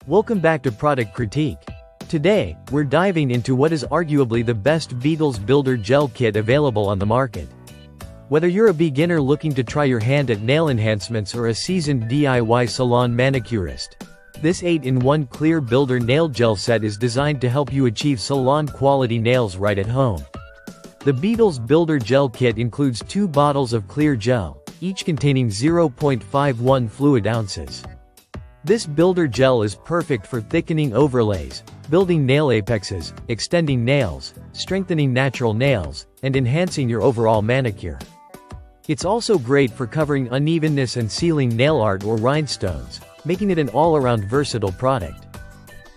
Welcome back to Product Critique. Today, we're diving into what is arguably the best Beetles Builder Gel Kit available on the market. Whether you're a beginner looking to try your hand at nail enhancements or a seasoned DIY salon manicurist, this 8-in-1 clear builder nail gel set is designed to help you achieve salon-quality nails right at home. The Beetles Builder Gel Kit includes 2 bottles of clear gel, each containing 0.51 fluid ounces. This builder gel is perfect for thickening overlays, building nail apexes, extending nails, strengthening natural nails, and enhancing your overall manicure. It's also great for covering unevenness and sealing nail art or rhinestones, making it an all-around versatile product.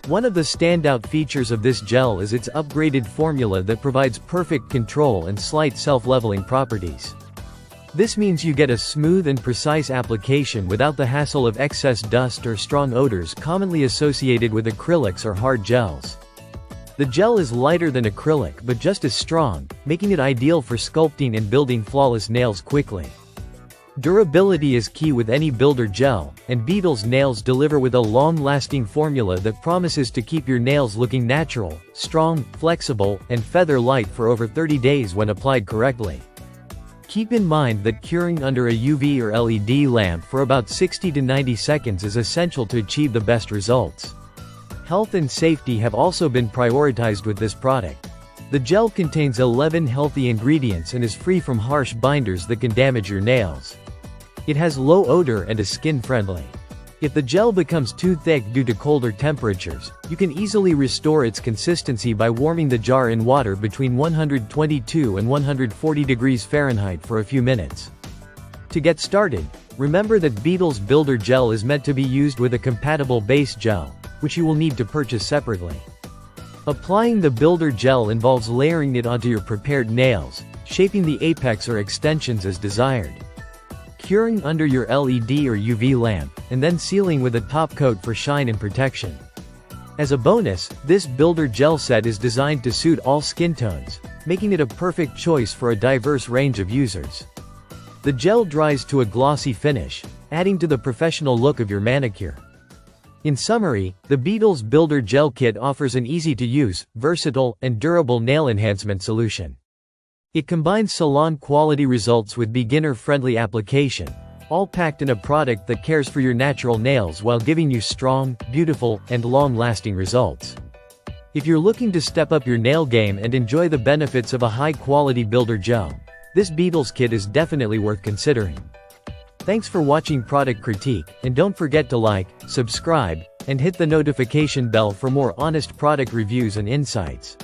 One of the standout features of this gel is its upgraded formula that provides perfect control and slight self-leveling properties. This means you get a smooth and precise application without the hassle of excess dust or strong odors commonly associated with acrylics or hard gels. The gel is lighter than acrylic but just as strong, making it ideal for sculpting and building flawless nails quickly. Durability is key with any builder gel, and Beetles nails deliver with a long-lasting formula that promises to keep your nails looking natural, strong, flexible, and feather-light for over 30 days when applied correctly. Keep in mind that curing under a UV or LED lamp for about 60 to 90 seconds is essential to achieve the best results. Health and safety have also been prioritized with this product. The gel contains 11 healthy ingredients and is free from harsh binders that can damage your nails. It has low odor and is skin-friendly. If the gel becomes too thick due to colder temperatures, you can easily restore its consistency by warming the jar in water between 122 and 140 degrees Fahrenheit for a few minutes. To get started, remember that Beetles Builder Gel is meant to be used with a compatible base gel, which you will need to purchase separately. Applying the Builder Gel involves layering it onto your prepared nails, shaping the apex or extensions as desired, curing under your LED or UV lamp, and then sealing with a top coat for shine and protection. As a bonus, this builder gel set is designed to suit all skin tones, making it a perfect choice for a diverse range of users. The gel dries to a glossy finish, adding to the professional look of your manicure. In summary, the Beetles Builder Gel Kit offers an easy-to-use, versatile, and durable nail enhancement solution. It combines salon-quality results with beginner-friendly application, all packed in a product that cares for your natural nails while giving you strong, beautiful, and long-lasting results. If you're looking to step up your nail game and enjoy the benefits of a high-quality builder gel, this Beetles kit is definitely worth considering. Thanks for watching Product Critique, and don't forget to like, subscribe, and hit the notification bell for more honest product reviews and insights.